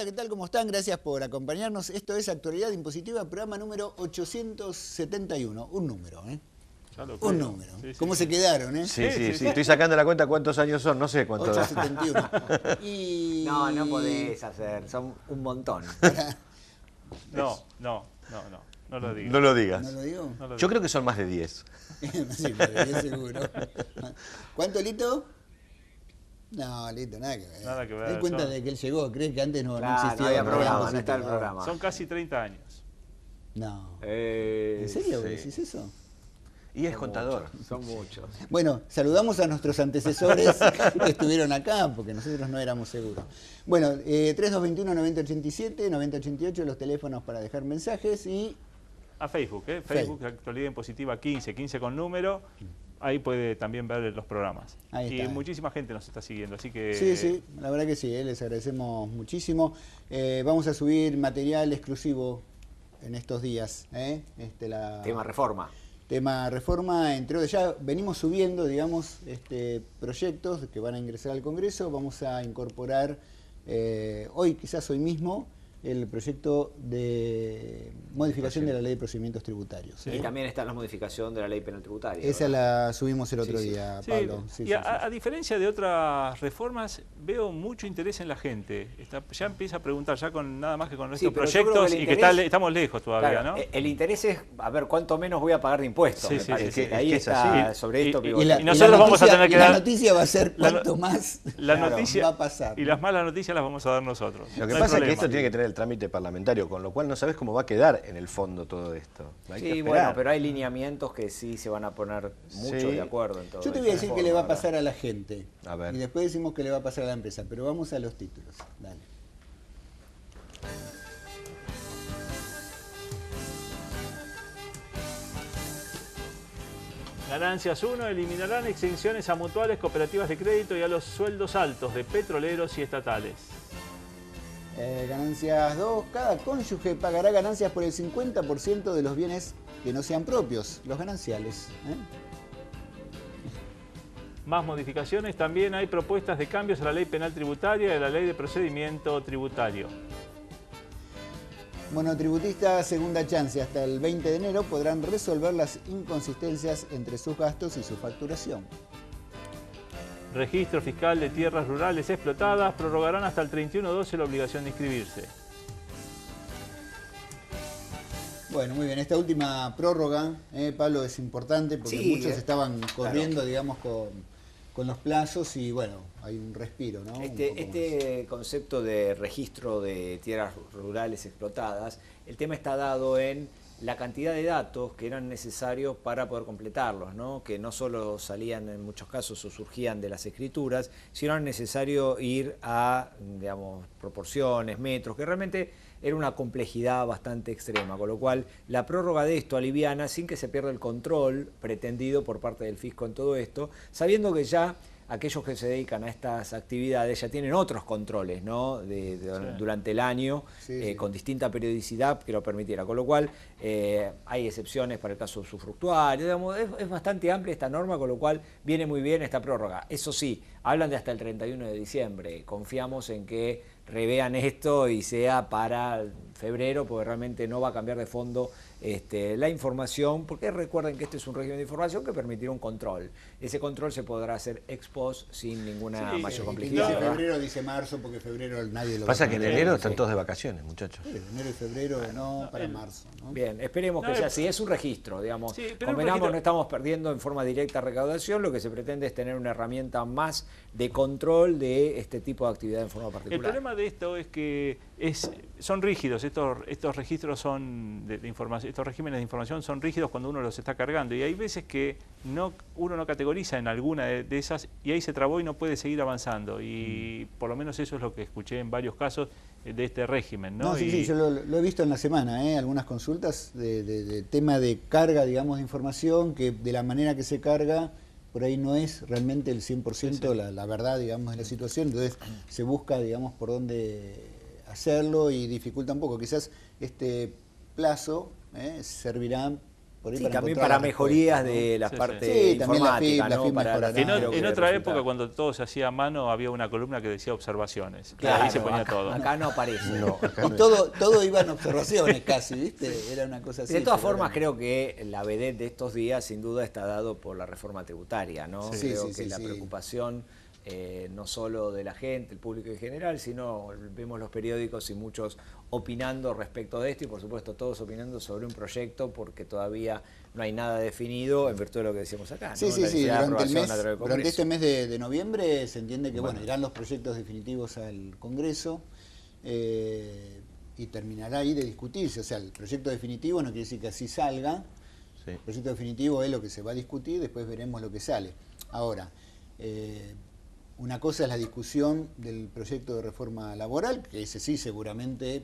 ¿qué tal? ¿Cómo están? Gracias por acompañarnos. Esto es Actualidad Impositiva, programa número 871. Un número, ¿eh? Un número. Sí, ¿Cómo sí. se quedaron, eh? Sí. Estoy sacando la cuenta cuántos años son, no sé cuántos. 871. Y... No podés hacer, son un montón. No lo digas. No lo digas. ¿No lo digo? No lo Yo digas. creo que son más de 10. Sí, pero seguro. ¿Cuánto, Lito? No, Lito, nada que ver. Nada que ver, Ten cuenta son- de que él llegó, ¿crees que antes no Claro, existía? no había el programa, no está el impositiva? programa. Son casi 30 años. No. ¿En ¿En serio decís eso? Y es contador. Son muchos. Bueno, saludamos a nuestros antecesores que estuvieron acá, porque nosotros no éramos seguros. Bueno, 3221-9087, 9088, los teléfonos para dejar mensajes y... A Facebook, ¿eh? Facebook, Actualidad Impositiva 15 con número. Ahí puede también ver los programas. Ahí Y está. muchísima gente nos está siguiendo, así que... Sí, la verdad que sí, les agradecemos muchísimo. Vamos a subir material exclusivo en estos días. Tema reforma. Tema reforma, entre otros, ya venimos subiendo, digamos, proyectos que van a ingresar al Congreso. Vamos a incorporar quizás hoy mismo, el proyecto de modificación de la Ley de Procedimientos Tributarios. Sí. Y también está la modificación de la ley penal tributaria. Esa ¿verdad? la subimos el otro Sí, sí. día, Sí, Pablo. y a diferencia de otras reformas, veo mucho interés en la gente. Ya empieza a preguntar, ya con nada más que con estos pero yo creo proyectos, que el y que interés- estamos lejos todavía, Claro, ¿no? el interés es a ver cuánto menos voy a pagar de impuestos. Sí, me sí, parece. sí, Ahí es que es está así. sobre esto que Y vos- nosotros vamos a tener que dar- La noticia va a ser la no- cuanto más La claro, noticia va a pasar. y las malas noticias las vamos a dar nosotros. Lo que No hay pasa es que problema. esto tiene que tener el trámite parlamentario, con lo cual no sabes cómo va a quedar en el fondo todo esto. Hay que Sí, esperar. bueno, pero hay lineamientos que sí se van a poner mucho Sí. de acuerdo en todo. Yo te voy a decir esta qué le va a reforma, pasar a la gente. A ver. Y después decimos qué le va a pasar a la empresa. Pero vamos a los títulos. Dale. Ganancias 1 eliminarán exenciones a mutuales, cooperativas de crédito y a los sueldos altos de petroleros y estatales. Ganancias 2. Cada cónyuge pagará ganancias por el 50% de los bienes que no sean propios, los gananciales. Más modificaciones, también hay propuestas de cambios a la ley penal tributaria y a la ley de procedimiento tributario. Monotributistas segunda chance. Hasta el 20 de enero podrán resolver las inconsistencias entre sus gastos y su facturación. Registro fiscal de tierras rurales explotadas, prorrogarán hasta el 31/12 la obligación de inscribirse. Bueno, muy bien. Esta última prórroga, Pablo, es importante porque Sí, muchos estaban corriendo, claro. digamos, con los plazos y bueno, hay un respiro, ¿no? Un poco Este concepto de registro de tierras rurales explotadas, el tema está dado en la cantidad de datos que eran necesarios para poder completarlos, ¿no? Que no solo salían en muchos casos o surgían de las escrituras, sino era necesario ir a, digamos, proporciones, metros, que realmente era una complejidad bastante extrema, con lo cual la prórroga de esto aliviana sin que se pierda el control pretendido por parte del fisco en todo esto, sabiendo que ya aquellos que se dedican a estas actividades ya tienen otros controles, ¿no? Durante el año, Sí. con distinta periodicidad que lo permitiera. Con lo cual hay excepciones para el caso usufructuario. Digamos, es bastante amplia esta norma, con lo cual viene muy bien esta prórroga. Eso sí, hablan de hasta el 31 de diciembre. Confiamos en que revean esto y sea para febrero, porque realmente no va a cambiar de fondo la información, porque recuerden que este es un régimen de información que permitirá un control. Ese control se podrá hacer ex post sin ninguna Sí, mayor Quien complejidad. dice ¿verdad? febrero dice marzo porque febrero nadie lo Pasa va a que en poner. enero están todos de vacaciones, muchachos. Sí, enero y febrero no, para marzo, ¿no? Bien, esperemos que No, sea así. Es un registro, digamos. Sí, pero un Convenamos, registro- no estamos perdiendo en forma directa recaudación. Lo que se pretende es tener una herramienta más de control de este tipo de actividad en forma El particular. problema de esto es que son rígidos, estos registros son de información, estos regímenes de información son rígidos cuando uno los está cargando y hay veces que uno no categoriza en alguna de esas y ahí se trabó y no puede seguir avanzando y por lo menos eso es lo que escuché en varios casos de este régimen, ¿no? No, sí, yo lo he visto en la semana, algunas consultas de tema de carga, digamos, de información, que de la manera que se carga, por ahí no es realmente el 100% la verdad, digamos, de la situación, entonces se busca, digamos, por dónde hacerlo y dificulta un poco. Quizás este plazo servirá por ahí Sí, para también encontrar para la mejorías respuesta, ¿no? de la Sí, parte sí, también la informática, FIP, la ¿no? FIP Para la mejorará. En creo otra que época, resulta. cuando todo se hacía a mano, había una columna que decía observaciones. Y Claro, ahí se ponía acá, todo. acá no aparece. No, acá Y no. todo iba en observaciones casi, ¿viste? Era una cosa así. De todas pero formas, ahora- creo que la vedette de estos días sin duda está dado por la reforma tributaria, ¿no? Sí, Creo sí, que sí, la sí. preocupación no solo de la gente, el público en general, sino vemos los periódicos y muchos opinando respecto de esto y por supuesto todos opinando sobre un proyecto porque todavía no hay nada definido en virtud de lo que decíamos acá, ¿no? Sí, sí, La sí, necesidad de durante, aprobación a través del durante Congreso. este mes de noviembre se entiende que bueno, irán los proyectos definitivos al Congreso y terminará ahí de discutirse. O sea, el proyecto definitivo no quiere decir que así salga. Sí. El proyecto definitivo es lo que se va a discutir, después veremos lo que sale. Ahora, una cosa es la discusión del proyecto de reforma laboral, que ese sí seguramente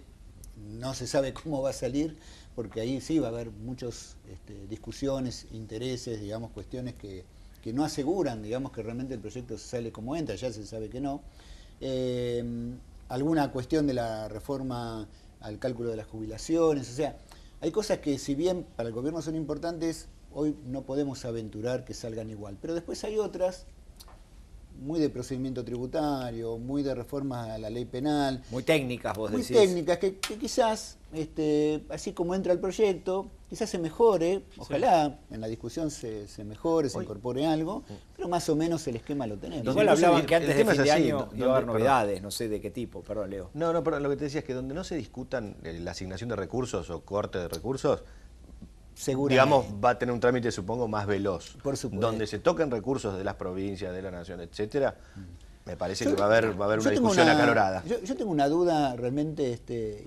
no se sabe cómo va a salir, porque ahí sí va a haber muchas discusiones, intereses, digamos, cuestiones que no aseguran, digamos, que realmente el proyecto sale como entra, ya se sabe que no. Alguna cuestión de la reforma al cálculo de las jubilaciones, o sea, hay cosas que si bien para el gobierno son importantes, hoy no podemos aventurar que salgan igual, pero después hay otras muy de procedimiento tributario, muy de reformas a la ley penal, Muy técnicas, vos muy decís. técnicas, que quizás, así como entra el proyecto, quizás se mejore, ojalá en la discusión se mejore, se incorpore algo, pero más o menos el esquema lo tenemos. Igual Entonces, hablaban que antes el de tema fin es de así, año donde- iba a haber perdón. novedades, no sé de qué tipo, perdón, Leo. No, pero lo que te decía es que donde no se discutan la asignación de recursos o corte de recursos, Seguramente. digamos, va a tener un trámite, supongo, más veloz. Por supuesto. Donde se toquen recursos de las provincias, de la nación, etcétera, me parece Yo- que va a haber yo una tengo discusión acalorada. Yo tengo una duda realmente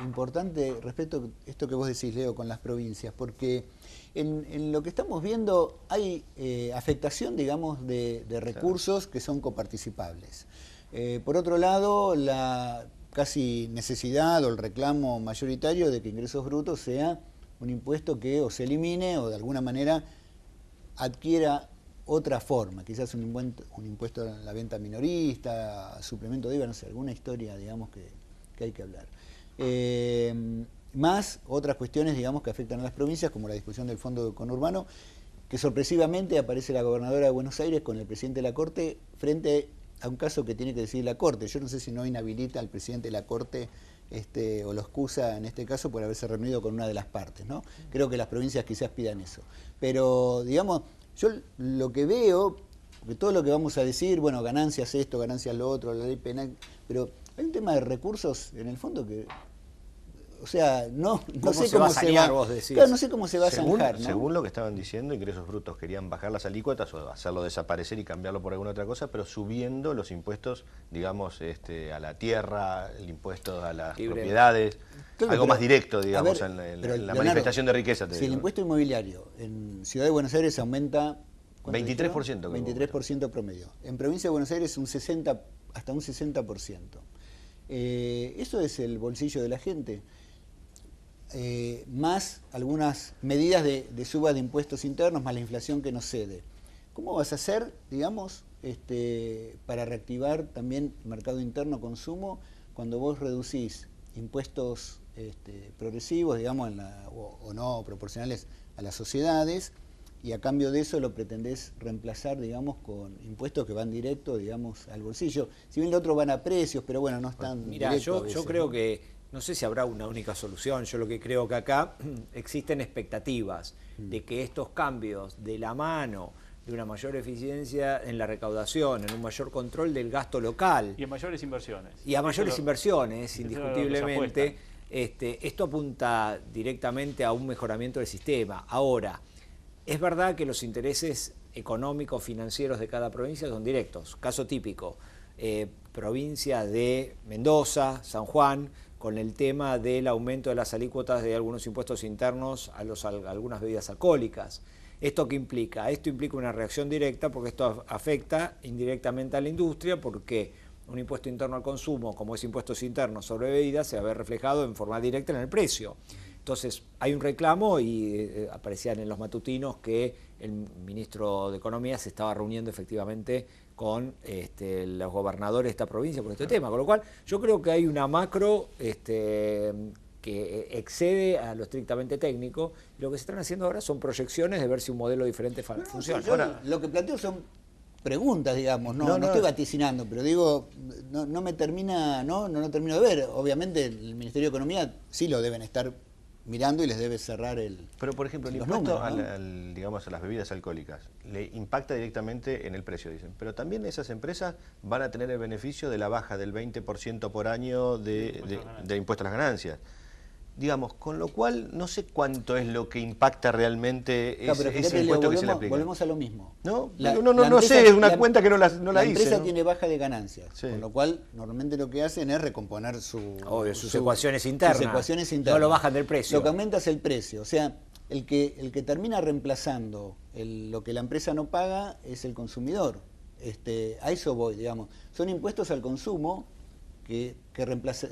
importante respecto a esto que vos decís, Leo, con las provincias, porque en lo que estamos viendo hay afectación, digamos, de recursos que son coparticipables. Por otro lado, la casi necesidad o el reclamo mayoritario de que ingresos brutos sea un impuesto que o se elimine o de alguna manera adquiera otra forma, quizás un impuesto a la venta minorista, suplemento de IVA, no sé, alguna historia, digamos, que hay que hablar. Más otras cuestiones, digamos, que afectan a las provincias, como la discusión del fondo conurbano, que sorpresivamente aparece la gobernadora de Buenos Aires con el presidente de la Corte frente a un caso que tiene que decidir la Corte. Yo no sé si no inhabilita al presidente de la Corte o lo excusa en este caso por haberse reunido con una de las partes, ¿no? Creo que las provincias quizás pidan eso. Pero, digamos, yo lo que veo, porque todo lo que vamos a decir, bueno, ganancias esto, ganancias lo otro, la ley penal, pero hay un tema de recursos en el fondo que, o sea, no sé se va cómo a se sanear, va, vos decís? claro, no sé cómo se va a Según, zanjar, ¿no? según lo que estaban diciendo, ingresos brutos querían bajar las alícuotas o hacerlo desaparecer y cambiarlo por alguna otra cosa, pero subiendo los impuestos, digamos, a la tierra, el impuesto a las Libre. propiedades, Claro, algo pero, más directo, a digamos, ver, en pero, la Leonardo, manifestación de riqueza. Te Si el digo. impuesto inmobiliario en Ciudad de Buenos Aires aumenta... ¿cuánto 23%, dijeron? creo que 23% promedio. En Provincia de Buenos Aires hasta un 60%. Eso es el bolsillo de la gente. Más algunas medidas de suba de impuestos internos, más la inflación que nos cede. ¿Cómo vas a hacer, digamos, para reactivar también el mercado interno consumo cuando vos reducís impuestos progresivos, digamos, o no proporcionales a las sociedades, y a cambio de eso lo pretendés reemplazar, digamos, con impuestos que van directo, digamos, al bolsillo? Si bien los otros van a precios, pero bueno, no están Mira, directos a yo veces, creo ¿no? que, no sé si habrá una única solución, yo lo que creo que acá existen expectativas de que estos cambios de la mano de una mayor eficiencia en la recaudación, en un mayor control del gasto local Y en mayores inversiones. y a mayores Eso lo- inversiones, eso es lo que se indiscutiblemente, apuesta. esto apunta directamente a un mejoramiento del sistema. Ahora, es verdad que los intereses económicos, financieros de cada provincia son directos. Caso típico, provincia de Mendoza, San Juan, con el tema del aumento de las alícuotas de algunos impuestos internos a algunas bebidas alcohólicas. ¿Esto qué implica? Esto implica una reacción directa porque esto afecta indirectamente a la industria porque un impuesto interno al consumo, como es impuestos internos sobre bebidas, se va a ver reflejado en forma directa en el precio. Entonces, hay un reclamo y aparecían en los matutinos que el ministro de Economía se estaba reuniendo efectivamente con los gobernadores de esta provincia por este tema. Con lo cual, yo creo que hay una macro que que excede a lo estrictamente técnico. Lo que se están haciendo ahora son proyecciones de ver si un modelo diferente funciona. Yo lo que planteo son preguntas, digamos, no estoy vaticinando, pero digo, no me termina, no termino de ver. Obviamente el Ministerio de Economía sí lo deben estar mirando y les debe cerrar el... Pero, por ejemplo, el impuesto digamos, a las bebidas alcohólicas le impacta directamente en el precio, dicen. Pero también esas empresas van a tener el beneficio de la baja del 20% por año de impuesto a las ganancias. Digamos, con lo cual no sé cuánto es lo que impacta realmente ese impuesto que se le aplica. Volvemos a lo mismo. No sé, es una cuenta que no la hice. La empresa tiene baja de ganancias, con lo cual normalmente lo que hacen es recomponer sus ecuaciones internas. Sus ecuaciones internas. No lo bajan del precio. Lo que aumenta es el precio. O sea, el que termina reemplazando lo que la empresa no paga es el consumidor. A eso voy, digamos. Son impuestos al consumo que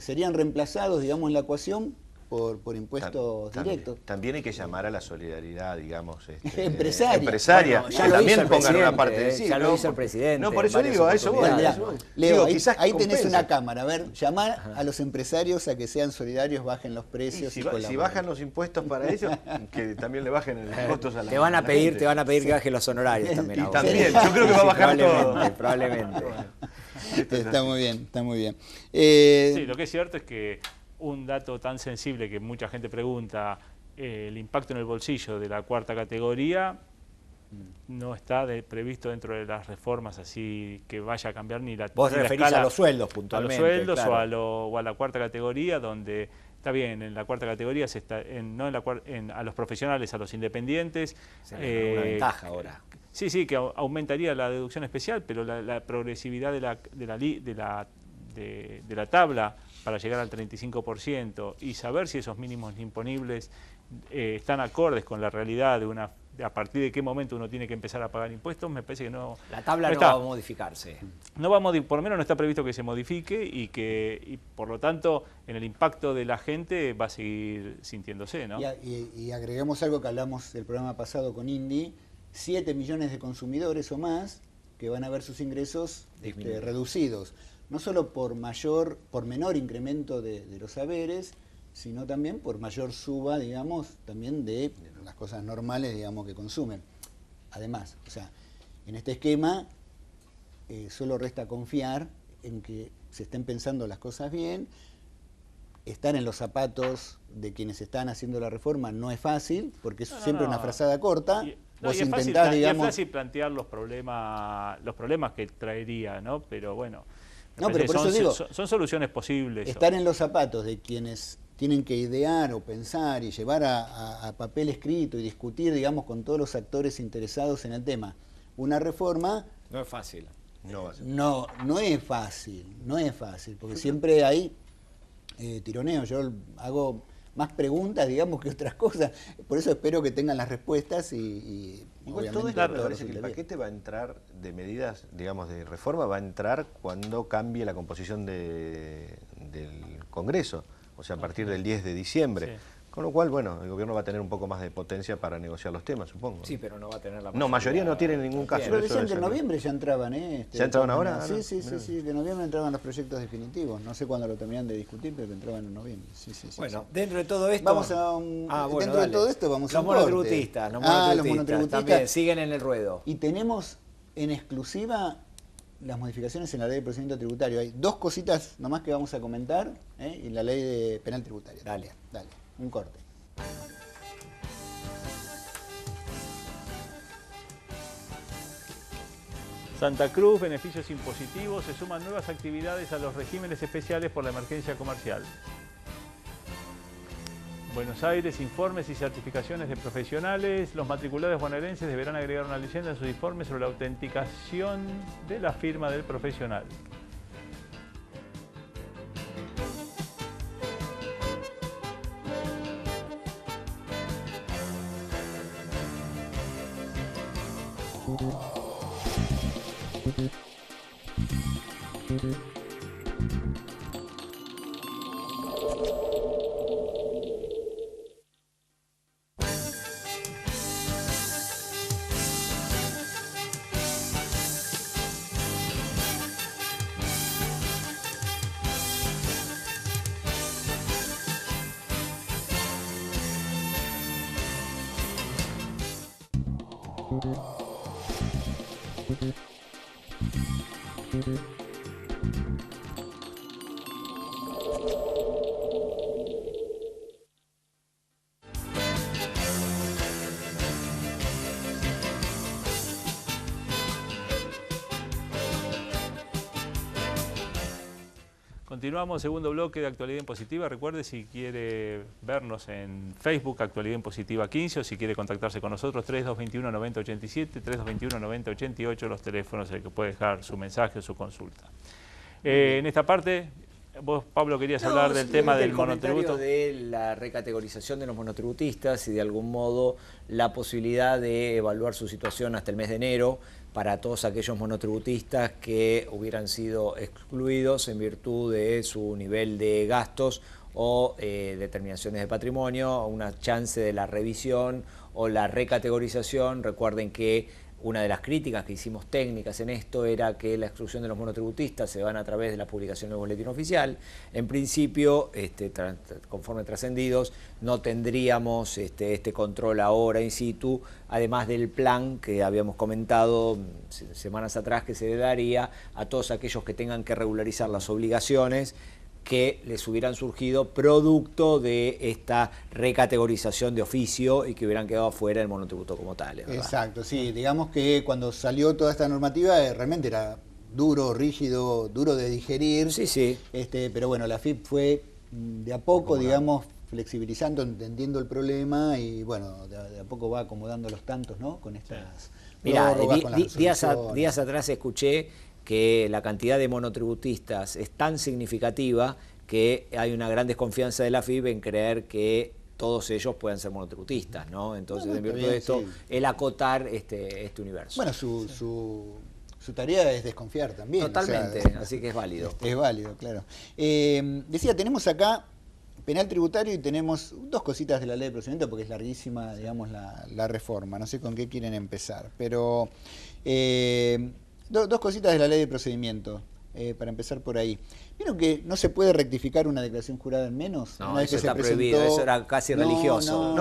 serían reemplazados, digamos, en la ecuación por impuestos directos. También hay que llamar a la solidaridad, digamos, empresaria. Bueno, ya también pongan una parte de sí. Ya lo hizo el presidente. No, por eso digo, a eso voy. Leo, ahí tenés una cámara. A ver, llamar a los empresarios a que sean solidarios, bajen los precios. Si bajan los impuestos para ellos, que también le bajen los costos a la Te van a pedir que bajen los honorarios también. Y también, yo creo que va a bajar todo. Probablemente. Está muy bien, está muy bien. Sí, lo que es cierto es que un dato tan sensible que mucha gente pregunta, el impacto en el bolsillo de la cuarta categoría no está previsto dentro de las reformas así que vaya a cambiar ni la Vos ni referís la escala, a los sueldos puntualmente. A los sueldos, claro. o a la cuarta categoría, donde está bien, en la cuarta categoría a los profesionales, a los independientes. Una ventaja ahora. Sí, que aumentaría la deducción especial, pero la progresividad de la tabla para llegar al 35% y saber si esos mínimos imponibles están acordes con la realidad de a partir de qué momento uno tiene que empezar a pagar impuestos, me parece que no... La tabla no va a modificarse. No va por lo menos no está previsto que se modifique y por lo tanto en el impacto de la gente va a seguir sintiéndose, ¿no? Y agreguemos algo que hablamos del programa pasado con Indy, 7 millones de consumidores o más que van a ver sus ingresos reducidos. No solo por menor incremento de los saberes, sino también por mayor suba, digamos, también de las cosas normales, digamos, que consumen. Además, o sea, en este esquema solo resta confiar en que se estén pensando las cosas bien. Estar en los zapatos de quienes están haciendo la reforma no es fácil, porque es siempre una frazada corta. Vos intentás, digamos... Es fácil plantear los problemas que traería, ¿no? Pero bueno... No, pero por eso digo, son soluciones posibles. Estar en los zapatos de quienes tienen que idear o pensar y llevar a papel escrito y discutir, digamos, con todos los actores interesados en el tema. Una reforma... No es fácil. No es fácil, porque siempre hay tironeo. Yo hago más preguntas, digamos, que otras cosas. Por eso espero que tengan las respuestas y igual todo esto me parece que el paquete va a entrar de medidas, digamos, de reforma, va a entrar cuando cambie la composición del Congreso, o sea, a partir del 10 de diciembre. Sí. Con lo cual, bueno, el gobierno va a tener un poco más de potencia para negociar los temas, supongo. Sí, pero no va a tener la mayoría. No, mayoría no tiene en ningún caso. Pero decían que en noviembre ya entraban, ¿Ya entraban ahora? Sí, que en noviembre entraban los proyectos definitivos. No sé cuándo lo terminan de discutir, pero que entraban en noviembre. Bueno, dentro de todo esto... Vamos a dentro de todo esto vamos a un corte. Los monotributistas también siguen en el ruedo. Y tenemos en exclusiva las modificaciones en la ley de procedimiento tributario. Hay dos cositas nomás que vamos a comentar, y la ley de penal tributario. Dale, un corte. Santa Cruz, beneficios impositivos, se suman nuevas actividades a los regímenes especiales por la emergencia comercial. Buenos Aires, informes y certificaciones de profesionales. Los matriculados bonaerenses deberán agregar una leyenda en sus informes sobre la autenticación de la firma del profesional. Continuamos, segundo bloque de Actualidad Impositiva. Recuerde, si quiere vernos en Facebook, Actualidad Impositiva 15, o si quiere contactarse con nosotros, 3221-9087, 3221-9088, los teléfonos en el que puede dejar su mensaje o su consulta. En esta parte, vos, Pablo, querías hablar del tema del monotributo. De la recategorización de los monotributistas y de algún modo la posibilidad de evaluar su situación hasta el mes de enero para todos aquellos monotributistas que hubieran sido excluidos en virtud de su nivel de gastos o determinaciones de patrimonio, una chance de la revisión o la recategorización. Recuerden que una de las críticas que hicimos técnicas en esto era que la exclusión de los monotributistas se van a través de la publicación del boletín oficial. En principio, conforme trascendidos, no tendríamos este control ahora in situ, además del plan que habíamos comentado semanas atrás que se le daría a todos aquellos que tengan que regularizar las obligaciones que les hubieran surgido producto de esta recategorización de oficio y que hubieran quedado fuera del monotributo como tal. ¿Verdad? Exacto, sí. Digamos que cuando salió toda esta normativa realmente era duro, rígido, duro de digerir. Sí, sí. Pero bueno, la AFIP fue de a poco, digamos, flexibilizando, entendiendo el problema y bueno, de a poco va acomodando los tantos, ¿no? Con estas... Mira, días atrás escuché que la cantidad de monotributistas es tan significativa que hay una gran desconfianza de la AFIP en creer que todos ellos puedan ser monotributistas, ¿no? Entonces, en virtud de esto, sí, el acotar este universo. Bueno, su tarea es desconfiar también. Totalmente, o sea, así que es válido. Es válido, claro. Decía, tenemos acá penal tributario y tenemos dos cositas de la ley de procedimiento, porque es larguísima, digamos, la reforma. No sé con qué quieren empezar, pero... Dos cositas de la ley de procedimiento, para empezar por ahí. ¿Vieron que no se puede rectificar una declaración jurada en menos? No, eso está prohibido, eso era casi religioso.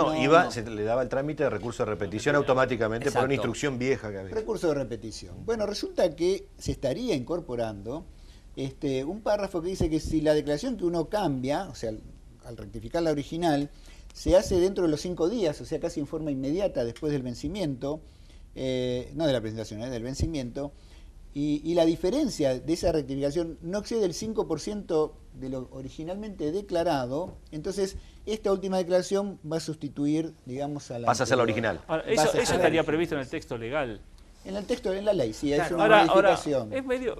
Se le daba el trámite de recurso de repetición automáticamente. Exacto. Por una instrucción vieja que había. Recurso de repetición. Bueno, resulta que se estaría incorporando un párrafo que dice que si la declaración que uno cambia, o sea, al rectificar la original, se hace dentro de los 5 días, o sea, casi en forma inmediata después del vencimiento, no de la presentación, del vencimiento, y la diferencia de esa rectificación no excede el 5% de lo originalmente declarado, entonces esta última declaración va a sustituir, digamos, a la... Pasa a ser la original. Ahora, eso estaría previsto en el texto legal. En el texto, en la ley, sí, claro. es una modificación. Ahora, es medio...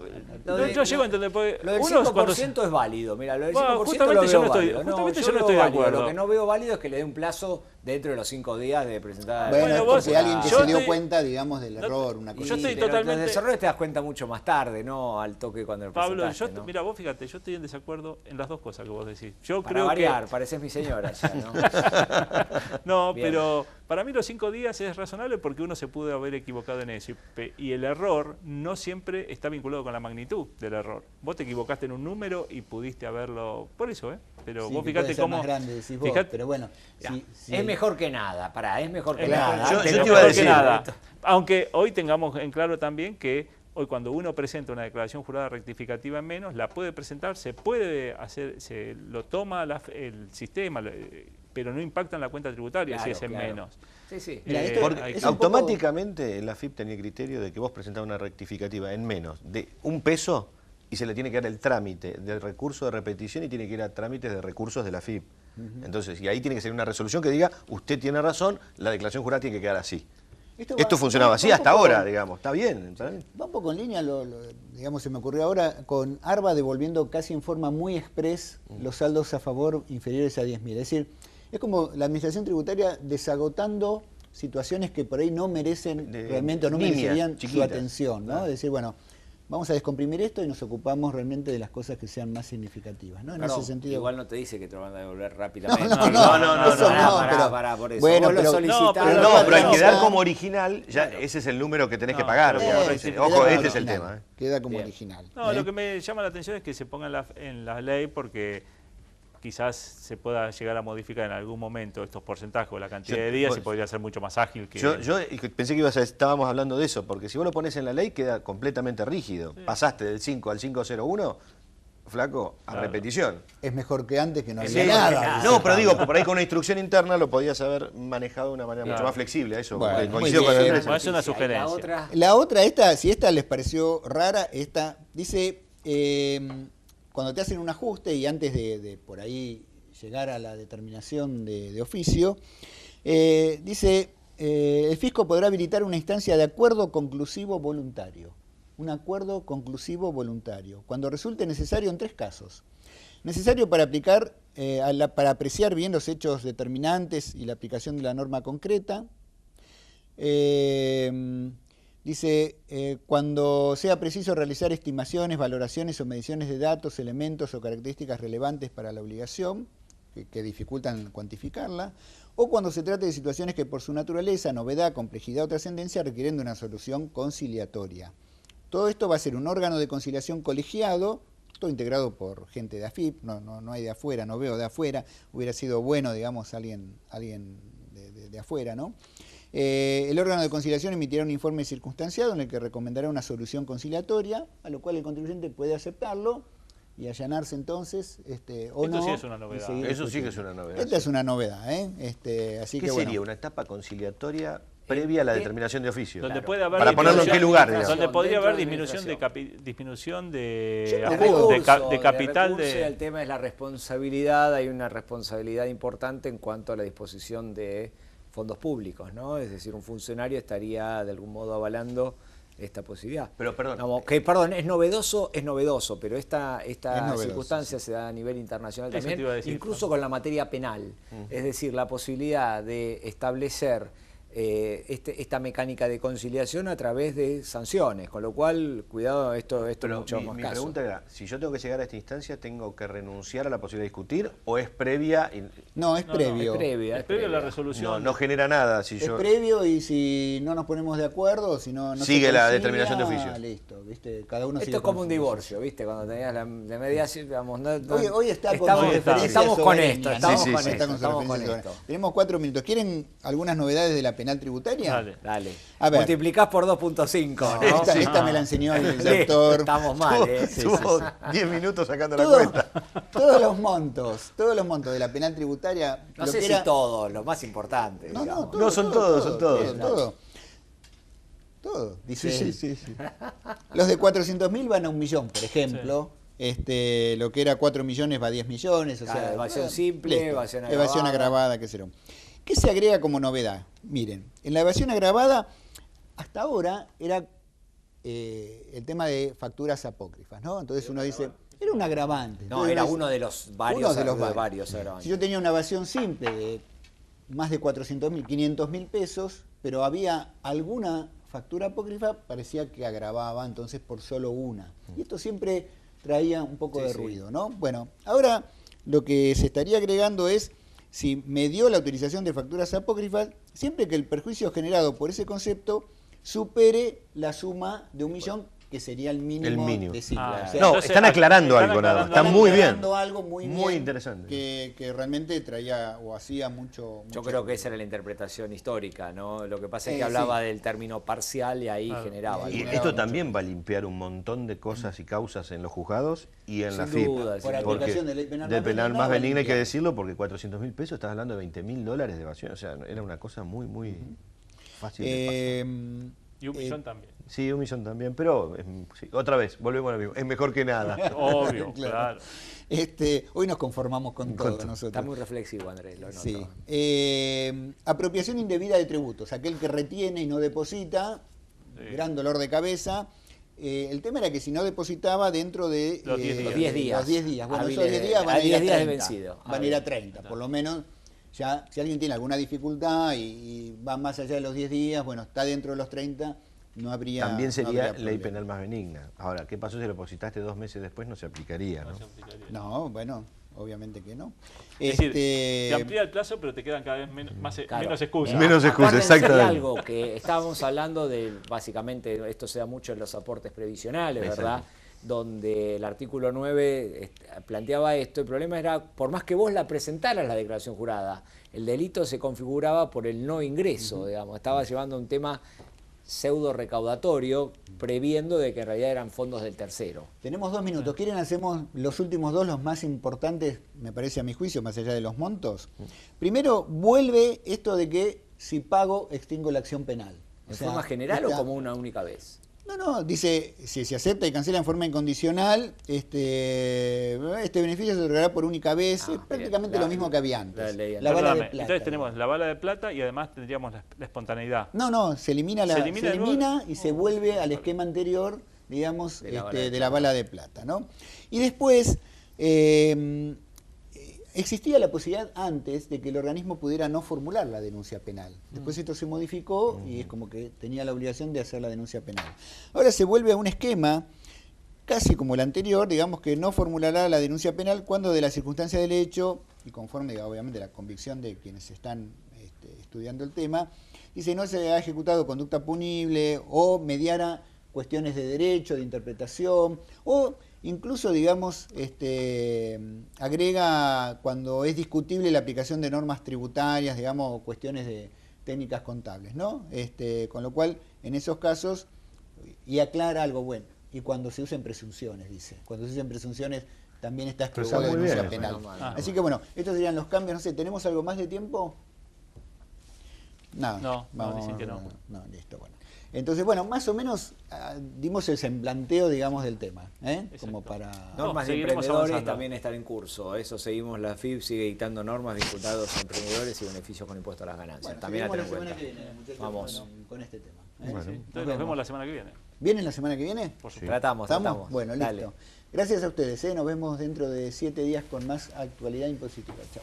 Yo llego a entender... Lo del 5% es válido, mira, lo del 5% justamente lo veo yo no estoy, válido. justamente yo no estoy de acuerdo. Lo que no veo válido es que le dé un plazo dentro de los 5 días de presentar... Bueno, es porque alguien que se dio cuenta, digamos, del error, una cosa. Yo estoy pero totalmente... de los errores te das cuenta mucho más tarde, no al toque cuando lo presentaste. Pablo, ¿no? Mira, vos fíjate, yo estoy en desacuerdo en las dos cosas que vos decís. Para creo variar, pareces mi señora ya, ¿no? No, pero para mí los 5 días es razonable porque uno se pudo haber equivocado en eso. Y el error no siempre está vinculado con la magnitud del error. Vos te equivocaste en un número y pudiste haberlo... Por eso, Pero sí, vos fíjate cómo... más grande, decís vos, pero bueno... Sí. Es mejor que nada, es mejor que nada. Yo te iba a decir nada. Aunque hoy tengamos en claro también que hoy cuando uno presenta una declaración jurada rectificativa en menos, la puede presentar, se puede hacer, lo toma el sistema, pero no impacta en la cuenta tributaria, claro, si es en menos. Sí, sí. Mira, automáticamente la AFIP tenía criterio de que vos presentabas una rectificativa en menos de $1 y se le tiene que dar el trámite del recurso de repetición y tiene que ir a trámites de recursos de la AFIP. Entonces, y ahí tiene que ser una resolución que diga, usted tiene razón, la declaración jurada tiene que quedar así. Esto funcionaba así hasta ahora, digamos, está bien. Va un poco en línea, digamos, se me ocurrió ahora, con ARBA devolviendo casi en forma muy express los saldos a favor inferiores a 10.000. Es decir, es como la administración tributaria desagotando situaciones que por ahí no merecen realmente o no merecerían su atención, ¿no? Es decir, bueno, vamos a descomprimir esto y nos ocupamos realmente de las cosas que sean más significativas, ¿no? En ese sentido. Igual no te dice que te lo van a devolver rápidamente. No, por eso. Bueno, vos lo solicitás. Pero al quedar como original, ya ese es el número que tenés que pagar. Ojo, este es el tema. Queda como original. No, lo que me llama la atención es que se ponga en la ley porque quizás se pueda llegar a modificar en algún momento estos porcentajes o la cantidad de días y podría ser mucho más ágil que... Yo pensé que estábamos hablando de eso, porque si vos lo pones en la ley queda completamente rígido. Sí. Pasaste del 5 al 501, flaco, a repetición. Es mejor que antes, que no había nada. No, pero digo, por ahí con una instrucción interna lo podías haber manejado de una manera mucho más flexible. Eso, bueno, coincido con el es una sugerencia. La otra, esta, si esta les pareció rara, esta dice, cuando te hacen un ajuste y antes de por ahí llegar a la determinación de oficio, dice, el fisco podrá habilitar una instancia de acuerdo conclusivo voluntario. Un acuerdo conclusivo voluntario, cuando resulte necesario en 3 casos. Necesario para aplicar, para apreciar bien los hechos determinantes y la aplicación de la norma concreta. Dice, cuando sea preciso realizar estimaciones, valoraciones o mediciones de datos, elementos o características relevantes para la obligación, que dificultan cuantificarla, o cuando se trate de situaciones que por su naturaleza, novedad, complejidad o trascendencia requieren de una solución conciliatoria. Todo esto va a ser un órgano de conciliación colegiado, todo integrado por gente de AFIP, no hay de afuera, no veo de afuera, hubiera sido bueno, digamos, alguien de afuera, ¿no? El órgano de conciliación emitirá un informe circunstanciado en el que recomendará una solución conciliatoria, a lo cual el contribuyente puede aceptarlo y allanarse entonces, o no. Esto sí es una novedad. Eso sí que es una novedad. Esta es una novedad, así ¿Qué que sería? bueno. ¿Una etapa conciliatoria previa a la determinación de oficio? Donde puede haber para ponerlo en qué lugar, digamos. Donde podría haber disminución de capital. El tema es la responsabilidad, hay una responsabilidad importante en cuanto a la disposición de fondos públicos, ¿no? Es decir, un funcionario estaría de algún modo avalando esta posibilidad. Pero perdón. Perdón, es novedoso, pero esta circunstancia se da a nivel internacional también, incluso con la materia penal. Es decir, la posibilidad de establecer esta mecánica de conciliación a través de sanciones, con lo cual, cuidado, esto es mucho más caso. Mi pregunta era, si yo tengo que llegar a esta instancia, ¿tengo que renunciar a la posibilidad de discutir o es previa? No, es previo. Es previo a la resolución. No genera nada. Es previo y si no nos ponemos de acuerdo, si no sigue la determinación de oficio. Listo, ¿viste? Cada uno esto es como un divorcio, ¿viste? Cuando tenías la mediación, digamos, hoy está estamos con esto. Tenemos 4 minutos. ¿Quieren algunas novedades de la penal tributaria? Dale. A ver. Multiplicás por 2.5. ¿no? Esta me la enseñó el doctor. Estamos mal, Estuvo 10 minutos sacando la cuenta. Todos los montos de la penal tributaria. No sé si todos, los más importantes. No, son todos. Todo. Dice sí. Los de 400.000 van a 1 millón, por ejemplo. Sí. Lo que era 4 millones va a 10 millones. O sea, evasión simple, evasión agravada, qué sé yo. ¿Qué se agrega como novedad? Miren, en la evasión agravada, hasta ahora era el tema de facturas apócrifas, ¿no? Entonces uno dice, era un agravante. No, era uno de los varios agravantes. Si yo tenía una evasión simple de más de 400.000, 500.000 pesos, pero había alguna factura apócrifa, parecía que agravaba entonces por solo una. Y esto siempre traía un poco de ruido, ¿no? Bueno, ahora lo que se estaría agregando es, si me dio la utilización de facturas apócrifas, siempre que el perjuicio generado por ese concepto supere la suma de 1 millón, que sería el mínimo. De sigla. Están aclarando algo, nada. Está muy bien. Algo muy interesante. Que realmente traía o hacía mucho. Yo creo que esa era la interpretación histórica, ¿no? Lo que pasa es que hablaba del término parcial y ahí generaba. Y esto también va a limpiar un montón de cosas y causas en los juzgados y en la FIP. Por aplicación de ley penal más benigna, hay que decirlo, porque 400.000 pesos, estás hablando de $20.000 de evasión. O sea, era una cosa muy fácil de pasar. Y 1 millón también. Sí, 1 millón también, pero otra vez, volvemos a lo mismo, es mejor que nada. Obvio, claro. Hoy nos conformamos con todo nosotros. Está muy reflexivo, Andrés, lo noto. Sí. Apropiación indebida de tributos, aquel que retiene y no deposita, gran dolor de cabeza. El tema era que si no depositaba dentro de los 10 días. Los 10 días. Bueno, esos 10 días van a ir a 30. Vencido. Van a ir a 30, por lo menos. Ya, si alguien tiene alguna dificultad y va más allá de los 10 días, bueno, está dentro de los 30, no habría. También sería ley penal más benigna. Ahora, ¿qué pasó si lo depositaste 2 meses después? No se aplicaría, ¿no? No, bueno, obviamente que no. Es decir, se amplía el plazo, pero te quedan cada vez menos excusas. Menos excusas, exactamente. Algo que estábamos hablando de, básicamente, esto se da mucho en los aportes previsionales, ¿verdad? donde el artículo 9 planteaba esto. El problema era, por más que vos la presentaras la declaración jurada, el delito se configuraba por el no ingreso, digamos. Estaba llevando un tema pseudo recaudatorio, previendo de que en realidad eran fondos del tercero. Tenemos 2 minutos. ¿Quieren hacemos los últimos 2, los más importantes, me parece a mi juicio, más allá de los montos? Primero, vuelve esto de que si pago, extingo la acción penal. ¿En forma general o como una única vez? No, dice, si se acepta y cancela en forma incondicional, este beneficio se otorgará por única vez, es prácticamente lo mismo que había antes. La bala de plata. Entonces tenemos la bala de plata y además tendríamos la espontaneidad. No, se elimina y se vuelve al esquema anterior, digamos, de la bala de plata, ¿no? Y después, existía la posibilidad antes de que el organismo pudiera no formular la denuncia penal. Después esto se modificó y es como que tenía la obligación de hacer la denuncia penal. Ahora se vuelve a un esquema casi como el anterior, digamos que no formulará la denuncia penal cuando de las circunstancias del hecho, y conforme obviamente la convicción de quienes están estudiando el tema, dice no se ha ejecutado conducta punible o mediara cuestiones de derecho, de interpretación, o incluso, digamos, agrega cuando es discutible la aplicación de normas tributarias, digamos, cuestiones de técnicas contables, ¿no? Con lo cual, en esos casos, y aclara algo bueno, y cuando se usen presunciones, dice. Cuando se usen presunciones también está excluida la denuncia penal. Así que bueno, estos serían los cambios. No sé, ¿tenemos algo más de tiempo? No, dicen que no. No, listo, bueno. Entonces, bueno, más o menos dimos el semblanteo, digamos, del tema, como para... Normas de emprendedores también están en curso. Eso seguimos, la FIP sigue dictando normas vinculadas a emprendedores y beneficios con impuesto a las ganancias. Bueno, también a tener en la cuenta. semana que viene, muchachos, vamos. Con este tema. Bueno, entonces nos vemos la semana que viene. ¿Vienen la semana que viene? Por supuesto. Tratamos. Bueno, listo. Dale. Gracias a ustedes. Nos vemos dentro de 7 días con más actualidad impositiva. Chao.